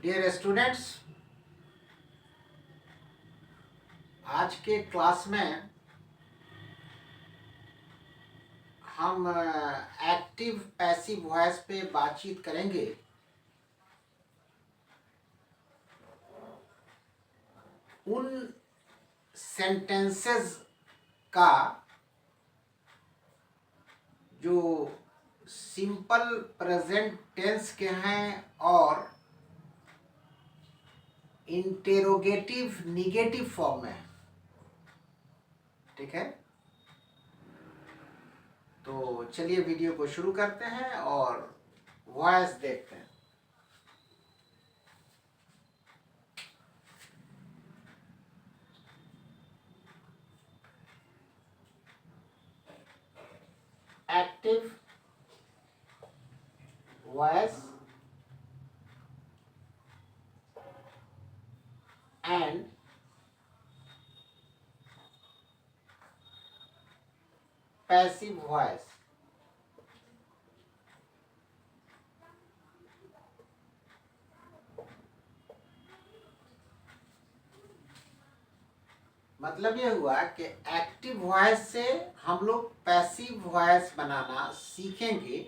Dear students, आज के class में हम एक्टिव पैसिव वॉइस पे बातचीत करेंगे। उन सेंटेंसेस का जो सिंपल प्रेजेंट टेंस के हैं और इंटेरोगेटिव निगेटिव फॉर्म में है। ठीक है, तो चलिए वीडियो को शुरू करते हैं और वॉइस देखते हैं। Active voice and passive voice. मतलब ये हुआ कि एक्टिव वॉइस से हम लोग पैसिव वॉइस बनाना सीखेंगे।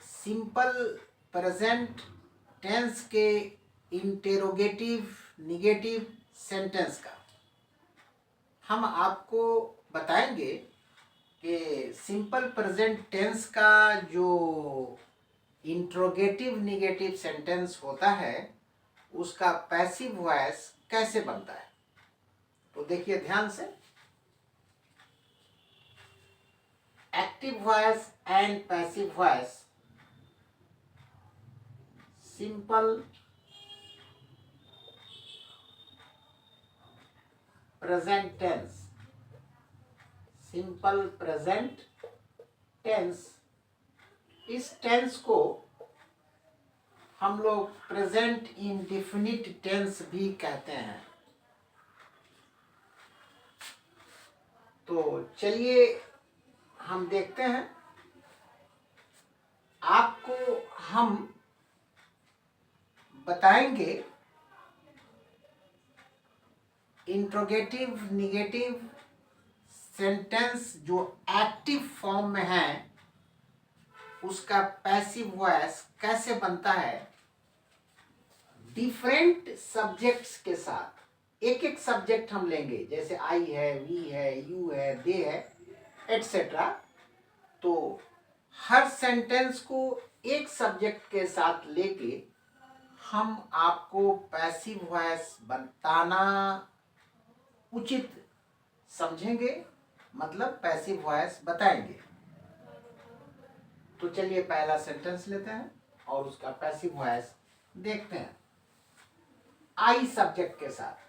सिंपल प्रेजेंट टेंस के इंटेरोगेटिव निगेटिव सेंटेंस का हम आपको बताएंगे कि सिंपल प्रेजेंट टेंस का जो इंट्रोगेटिव निगेटिव सेंटेंस होता है उसका पैसिव वॉइस कैसे बनता है। तो देखिए ध्यान से, active voice and passive voice. Simple present tense, simple present tense, इस टेंस को हम लोग प्रेजेंट इंडेफिनिट टेंस भी कहते हैं। तो चलिए हम देखते हैं। आपको हम बताएंगे इंट्रोगेटिव निगेटिव सेंटेंस जो एक्टिव फॉर्म में है उसका पैसिव वॉइस कैसे बनता है। डिफरेंट सब्जेक्ट्स के साथ एक एक सब्जेक्ट हम लेंगे, जैसे आई है, वी है, यू है, दे है, एटसेट्रा। तो हर सेंटेंस को एक सब्जेक्ट के साथ लेके हम आपको पैसिव वॉइस बताना उचित समझेंगे, मतलब पैसिव वॉइस बताएंगे। तो चलिए पहला सेंटेंस लेते हैं और उसका पैसिव वॉइस देखते हैं। आई सब्जेक्ट के साथ,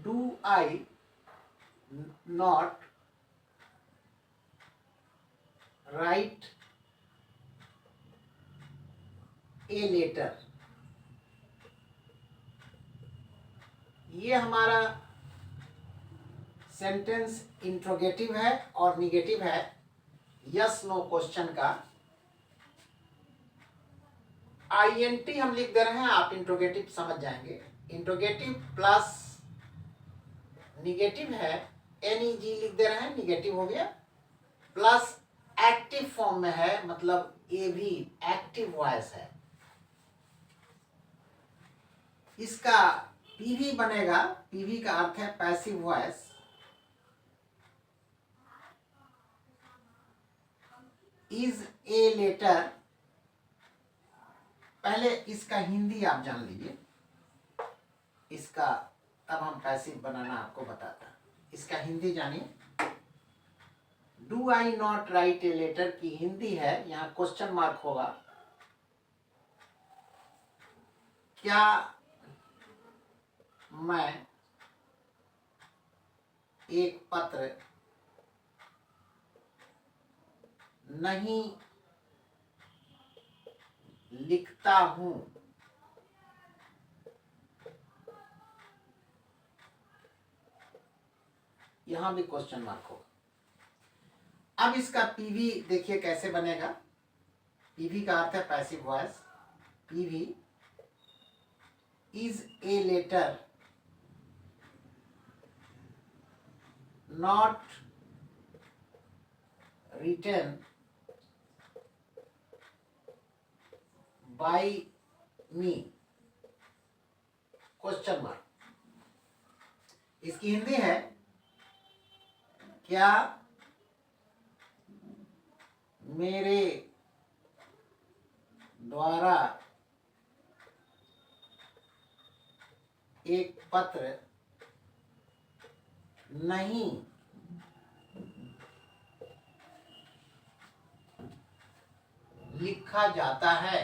do I not write a letter. ये हमारा सेंटेंस इंट्रोगेटिव है और निगेटिव है, यस नो क्वेश्चन का। आईएनटी हम लिख दे रहे हैं, आप इंट्रोगेटिव समझ जाएंगे। इंट्रोगेटिव प्लस निगेटिव है, एनईजी लिख दे रहे हैं, निगेटिव हो गया। प्लस एक्टिव फॉर्म में है, मतलब ये भी एक्टिव वॉइस है। इसका पीवी बनेगा, पीवी का अर्थ है passive voice. Is a letter, पहले इसका हिंदी आप जान लीजिए, इसका तब हम पैसिव बनाना आपको बताता। इसका हिंदी जानिए। Do I not write a letter की हिंदी है, यहां क्वेश्चन मार्क होगा, क्या मैं एक पत्र नहीं लिखता हूं। यहां भी क्वेश्चन मार्क होगा। अब इसका पीवी देखिए कैसे बनेगा। पीवी का अर्थ है passive voice. PV is a letter not written by me, question mark. इसकी हिंदी है, क्या मेरे द्वारा एक पत्र नहीं लिखा जाता है,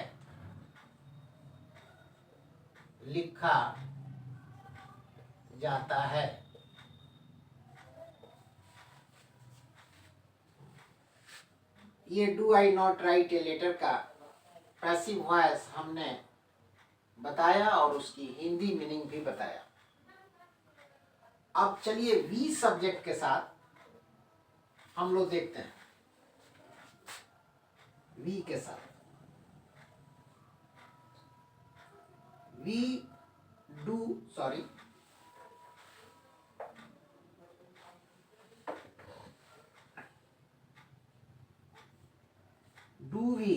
लिखा जाता है। ये do I not write a letter का पैसिव वॉइस हमने बताया और उसकी हिंदी मीनिंग भी बताया। अब चलिए वी सब्जेक्ट के साथ हम लोग देखते हैं। वी के साथ we do sorry do we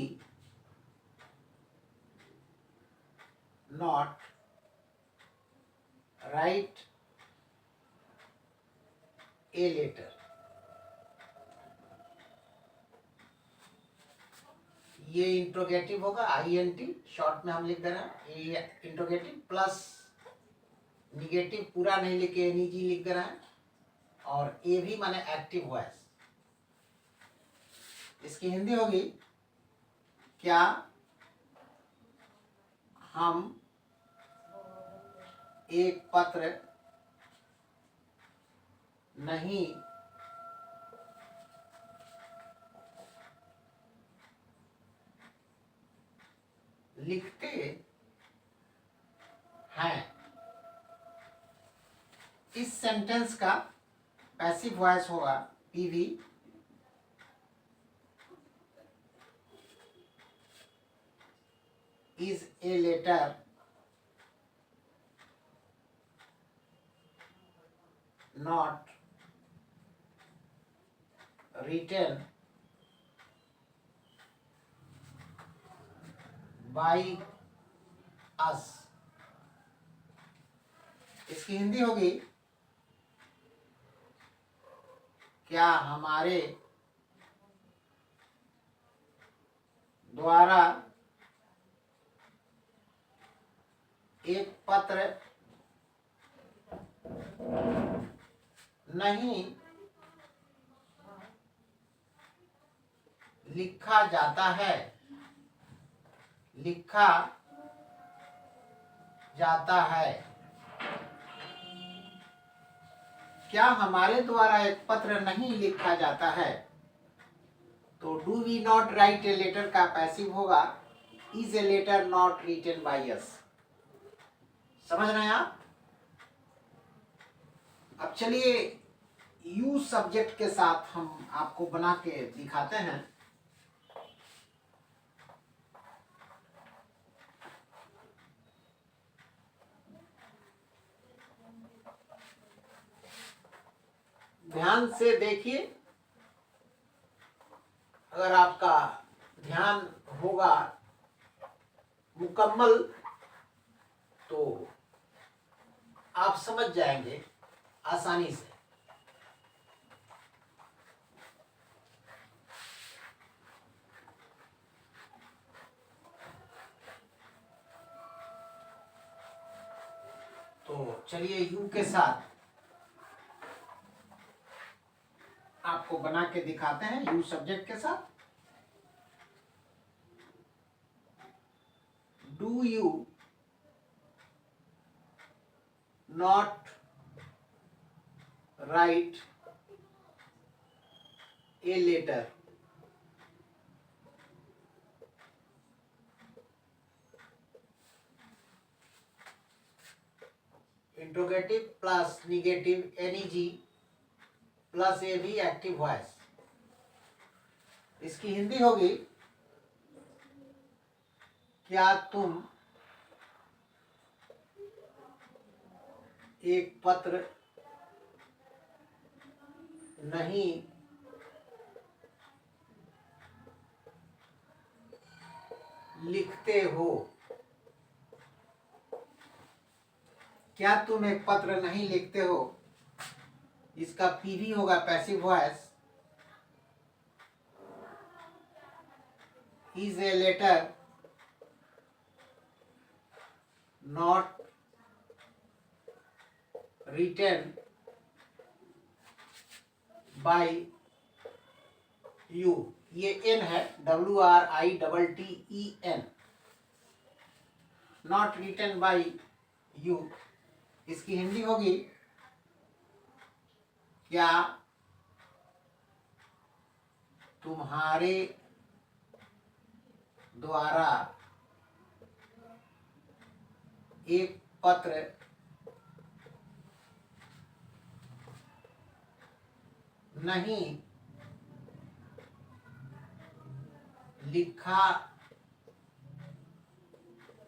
not write a letter? ये इंट्रोगेटिव होगा, INT शॉर्ट में हम लिख दे रहे हैं। ये इंट्रोगेटिव प्लस निगेटिव पूरा नहीं लिखे NEG लिख दे रहे हैं, और ए भी माने एक्टिव वॉइस। इसकी हिंदी होगी, क्या हम एक पत्र नहीं लिखते हैं। इस सेंटेंस का पैसिव वॉइस होगा PV is a letter not written by us। इसकी हिंदी होगी, क्या हमारे द्वारा एक पत्र नहीं लिखा जाता है, लिखा जाता है। क्या हमारे द्वारा एक पत्र नहीं लिखा जाता है, तो do we not write a letter का पैसिव होगा is a letter not written by us. समझ रहे हैं आप? अब चलिए यू सब्जेक्ट के साथ हम आपको बना के दिखाते हैं। ध्यान से देखिए, अगर आपका ध्यान होगा मुकम्मल तो आप समझ जाएंगे आसानी से। तो चलिए यू के साथ आपको बना के दिखाते हैं, यू सब्जेक्ट के साथ। Do you not write a letter interrogative plus negative NEG plus A V active voice. इसकी हिंदी होगी, क्या तुम एक पत्र नहीं लिखते हो? क्या तुम एक पत्र नहीं लिखते हो? इसका पीवी होगा passive voice. Is a letter not written by you. ये एन है, WRITTEN, not written by you. इसकी हिंदी होगी, क्या तुम्हारे द्वारा एक पत्र नहीं लिखा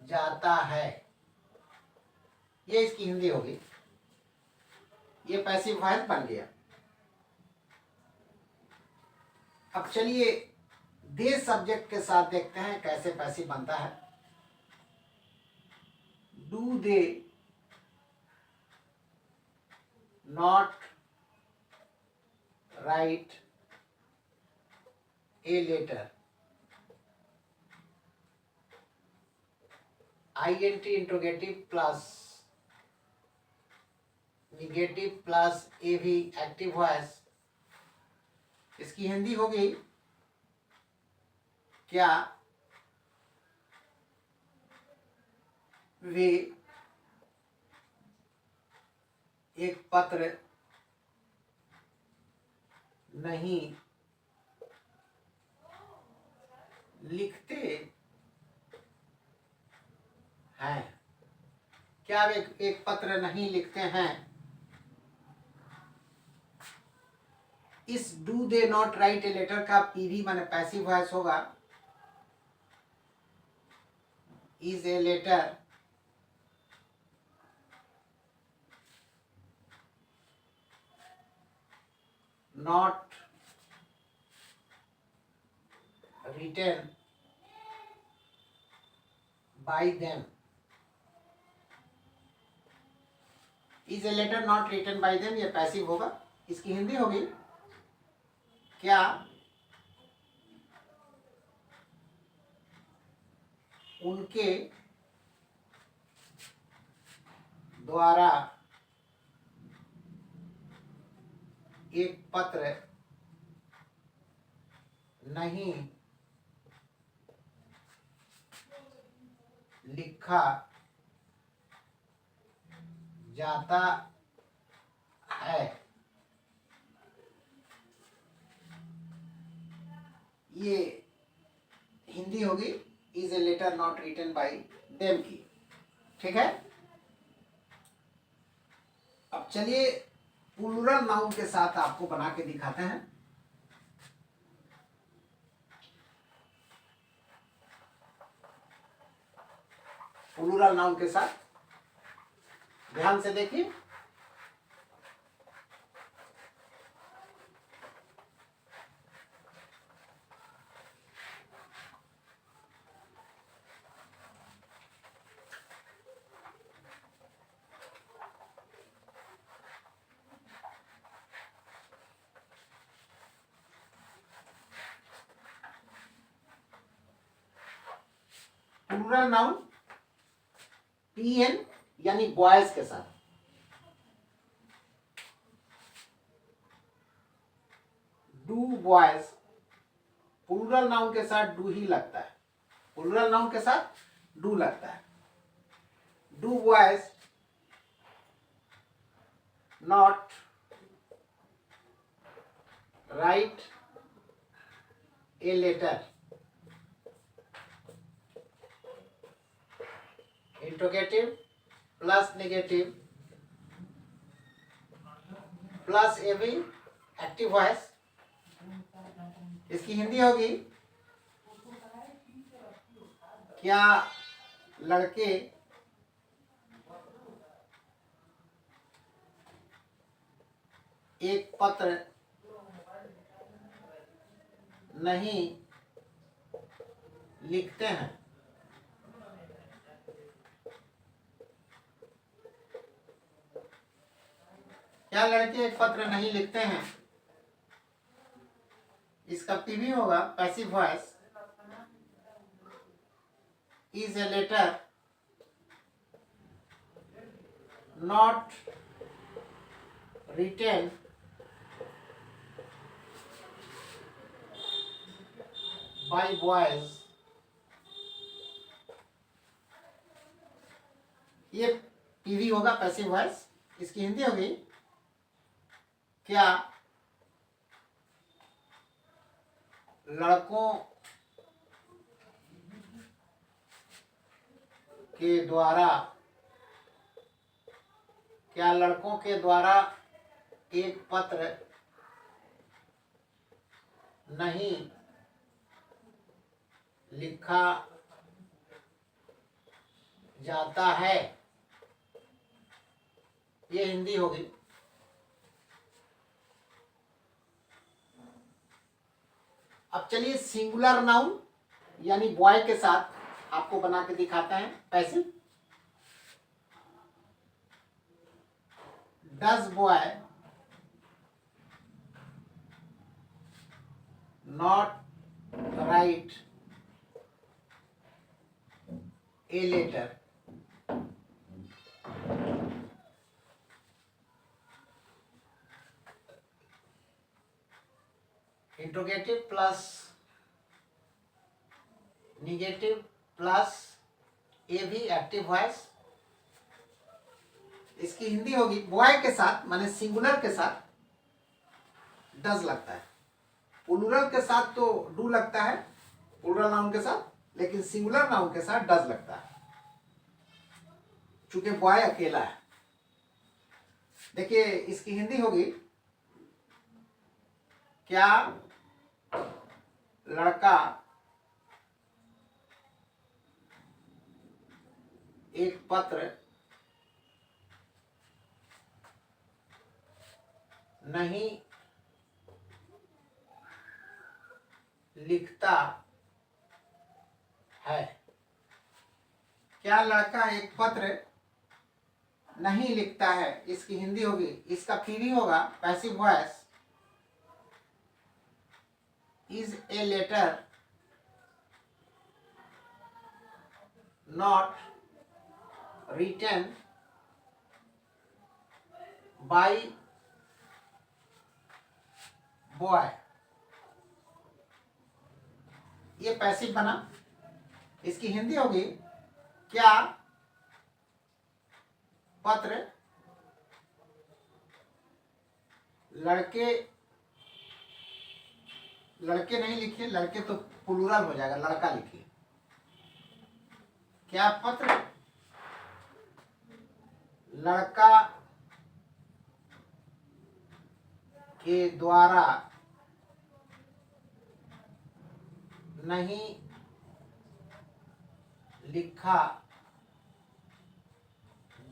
जाता है? ये इसकी हिंदी होगी। ये पैसिव वॉइस बन गया। अब चलिए दे सब्जेक्ट के साथ देखते हैं कैसे पैसिव बनता है। Do they not write a letter? INT interrogative plus negative plus A V active voice. इसकी हिंदी होगी, क्या वे एक पत्र नहीं लिखते हैं? क्या वे एक पत्र नहीं लिखते हैं? इस do they not write a letter का पीवी माने पैसिव वॉइस होगा, is a letter not written by them. Is a letter not written by them, ये पैसिव होगा। इसकी हिंदी होगी, क्या उनके द्वारा एक पत्र नहीं लिखा जाता है? ये हिंदी होगी, is a letter not written by them की। ठीक है। अब चलिए प्लूरल नाउन के साथ आपको बना के दिखाते हैं। प्लूरल नाउन के साथ ध्यान से देखिए। प्लूरल नाउन PN यानी बॉयज के साथ। डू बॉयज प्लूरल नाउन के साथ डू ही लगता है। प्लूरल नाउन के साथ डू लगता है। Do boys not write a letter? Interrogative plus negative plus AV active voice. इसकी हिंदी होगी, क्या लड़के एक पत्र नहीं लिखते हैं? क्या लड़के एक पत्र नहीं लिखते हैं? इसका पीवी होगा passive voice, is a letter not written by boys. ये पीवी होगा पैसिव वॉइस। इसकी हिंदी होगी, क्या लड़कों के द्वारा एक पत्र नहीं लिखा जाता है? ये हिंदी होगी। अब चलिए सिंगुलर नाउन यानी बॉय के साथ आपको बना के दिखाते हैं passive. Does boy not write a letter interrogative plus negative plus A V active voice. इसकी हिंदी होगी, बॉय के साथ माने सिंगुलर के साथ डज लगता है, प्लूरल के साथ तो डू लगता है प्लूरल नाउन के साथ, लेकिन सिंगुलर नाउन के साथ डज लगता है चूंकि बॉय अकेला है। देखिए इसकी हिंदी होगी, क्या लड़का एक पत्र नहीं लिखता है? क्या लड़का एक पत्र नहीं लिखता है? इसकी हिंदी होगी, इसका पीवी होगा passive voice, is a letter not written by boy. ये पैसिव बना। इसकी हिंदी होगी, क्या पत्र लड़के नहीं लिखिए, लड़के तो प्लूरल हो जाएगा, लड़का लिखिए। क्या पत्र लड़का के द्वारा नहीं लिखा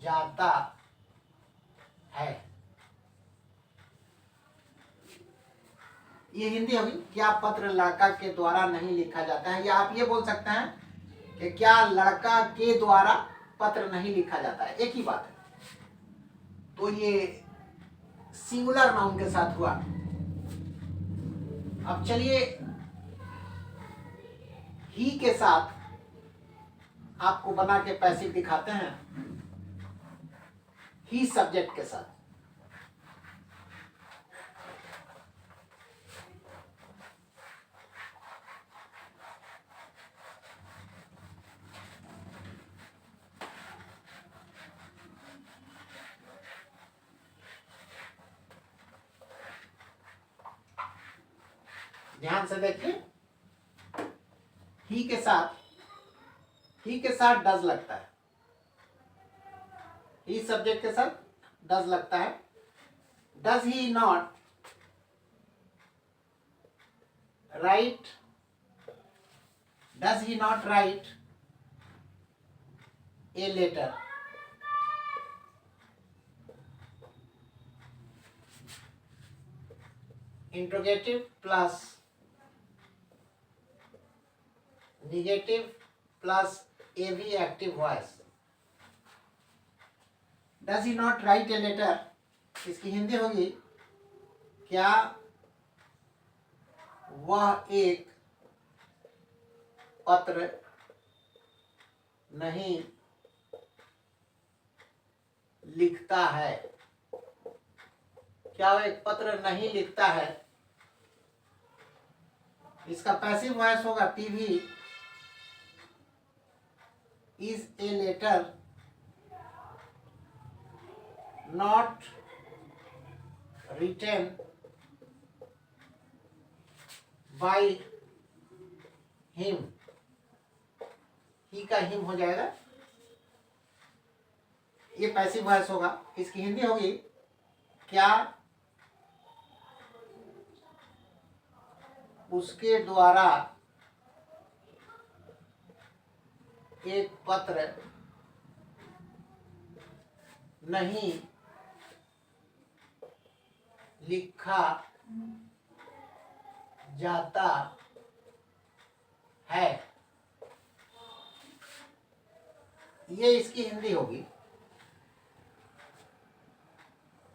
जाता है? ये हिंदी होगी, क्या पत्र लड़का के द्वारा नहीं लिखा जाता है, या आप ये बोल सकते हैं कि क्या लड़का के द्वारा पत्र नहीं लिखा जाता है, एक ही बात है। तो ये सिंगुलर नाउन के साथ हुआ। अब चलिए ही के साथ आपको बना के पैसिव दिखाते हैं, ही सब्जेक्ट के साथ। ध्यान से देखिए, ही के साथ डज लगता है, ही सब्जेक्ट के साथ डज लगता है। Does he not write, does he not write a letter? Interrogative plus negative plus AV active voice. Does he not write a letter? इसकी हिंदी होगी क्या वह एक पत्र नहीं लिखता है? क्या वह एक पत्र नहीं लिखता है? इसका पैसिव वॉइस होगा TV is a letter not written by him. He का हिम हो जाएगा, ये पैसिव वॉइस होगा। इसकी हिंदी होगी क्या उसके द्वारा एक पत्र नहीं लिखा जाता है? ये इसकी हिंदी होगी,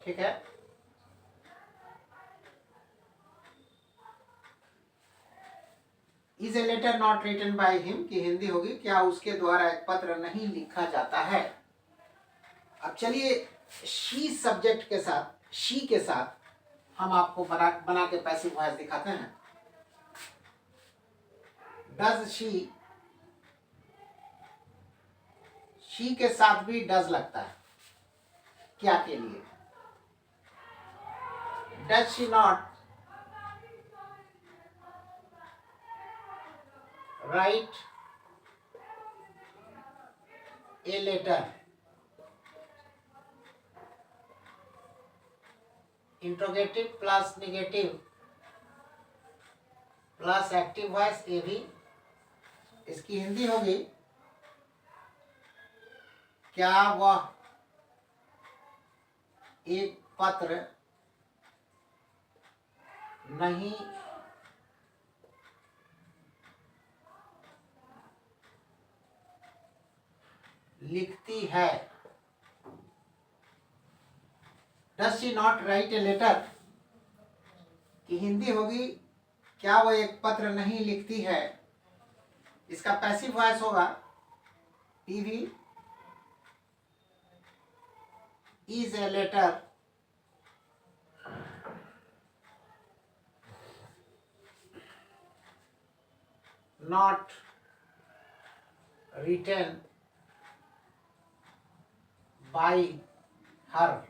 ठीक है। Is a letter not written by him की हिंदी होगी क्या उसके द्वारा एक पत्र नहीं लिखा जाता है? अब चलिए शी सब्जेक्ट के साथ, शी के साथ हम आपको बना के पैसिव वॉइस दिखाते हैं। डज शी के साथ भी डज लगता है, क्या के लिए? Does she not write a letter? Interrogative plus negative plus active voice A V. इसकी हिंदी होगी क्या वह एक पत्र नहीं लिखती है? Does she not write a letter की हिंदी होगी क्या वह एक पत्र नहीं लिखती है? इसका पैसिव वॉइस होगा TV is a letter not written by her.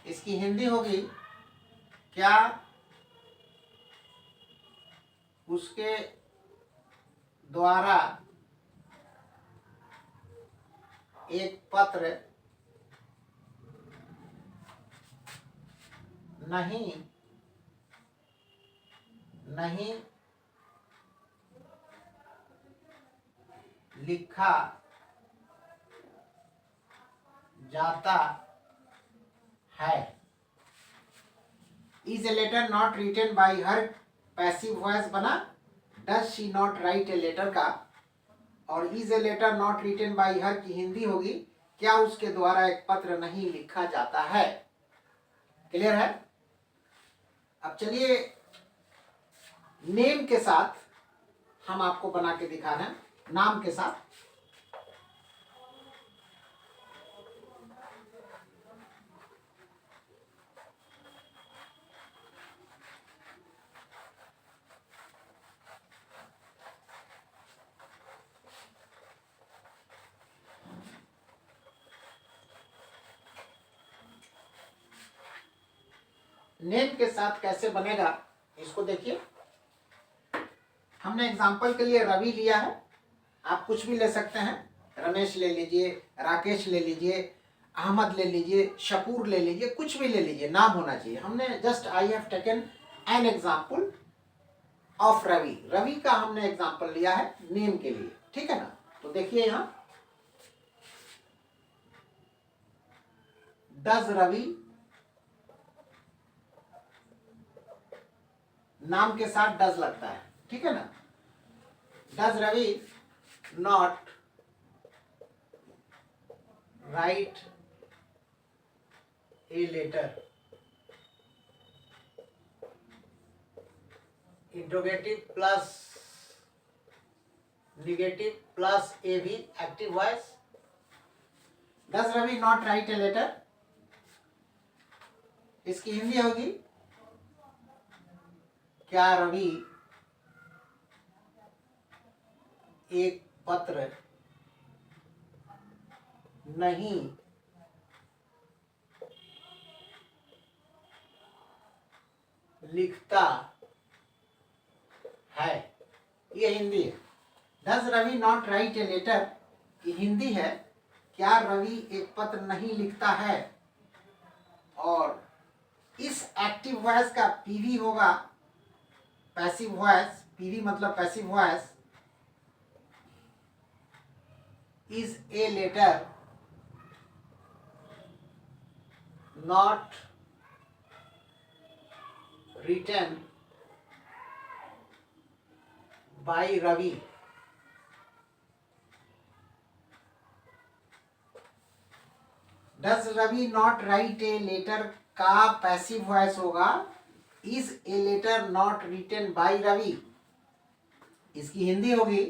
इसकी हिंदी होगी क्या उसके द्वारा एक पत्र नहीं लिखा जाता है? Is a letter not written by her passive voice बना does she not write a letter का, और is a letter not written by her की हिंदी होगी क्या उसके द्वारा एक पत्र नहीं लिखा जाता है? क्लियर है? अब चलिए नेम के साथ हम आपको बना के दिखा रहे हैं, नाम के साथ। नेम के साथ कैसे बनेगा इसको देखिए। हमने एग्जाम्पल के लिए रवि लिया है, आप कुछ भी ले सकते हैं, रमेश ले लीजिए, राकेश ले लीजिए, अहमद ले लीजिए, शकूर ले लीजिए, कुछ भी ले लीजिए, नाम होना चाहिए। हमने just I have taken an example of Ravi, Ravi का हमने एग्जाम्पल लिया है नेम के लिए, ठीक है ना। तो देखिए यहाँ डज रवि, नाम के साथ डज लगता है, ठीक है ना। Does Ravi not write a letter, interrogative plus negative plus A V active voice. Does Ravi not write a letter, इसकी हिंदी होगी क्या रवि एक पत्र नहीं लिखता है, ये हिंदी है। Does Ravi not write a letter की हिंदी है क्या रवि एक पत्र नहीं लिखता है, और इस एक्टिव वॉइस का पीवी होगा पैसिव वॉइस, पीवी मतलब passive voice, is a letter not written by Ravi. Does Ravi not write a letter का पैसिव वॉइस होगा is a letter not written by Ravi. इसकी हिंदी होगी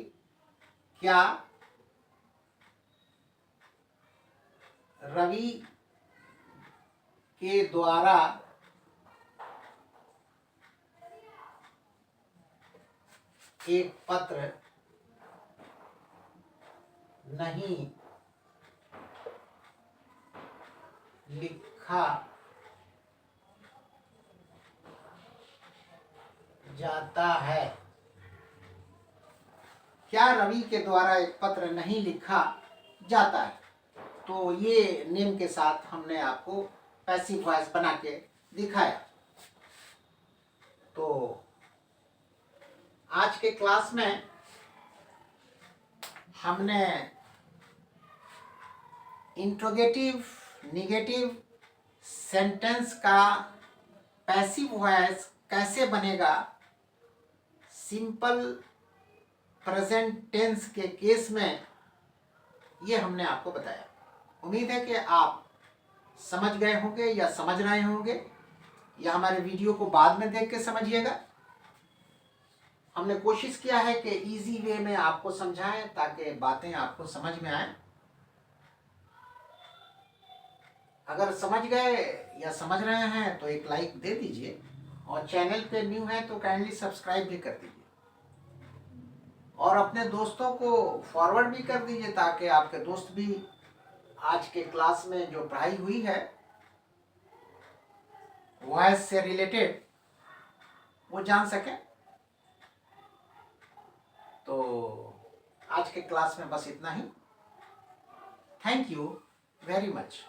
क्या रवि के द्वारा एक पत्र नहीं लिखा जाता है, क्या रवि के द्वारा एक पत्र नहीं लिखा जाता है। तो ये नेम के साथ हमने आपको पैसिव वॉइस बना के दिखाया। तो आज के क्लास में हमने इंट्रोगेटिव निगेटिव सेंटेंस का पैसिव वॉइस कैसे बनेगा सिंपल प्रेजेंट टेंस के केस में, ये हमने आपको बताया। उम्मीद है कि आप समझ गए होंगे या समझ रहे होंगे, या हमारे वीडियो को बाद में देख के समझिएगा। हमने कोशिश किया है कि इजी वे में आपको समझाएं ताकि बातें आपको समझ में आए। अगर समझ गए या समझ रहे हैं तो एक लाइक दे दीजिए, और चैनल पे न्यू है तो काइंडली सब्सक्राइब भी कर दीजिए, और अपने दोस्तों को फॉरवर्ड भी कर दीजिए ताकि आपके दोस्त भी आज के क्लास में जो पढ़ाई हुई है वॉइस से रिलेटेड वो जान सकें। तो आज के क्लास में बस इतना ही। Thank you very much.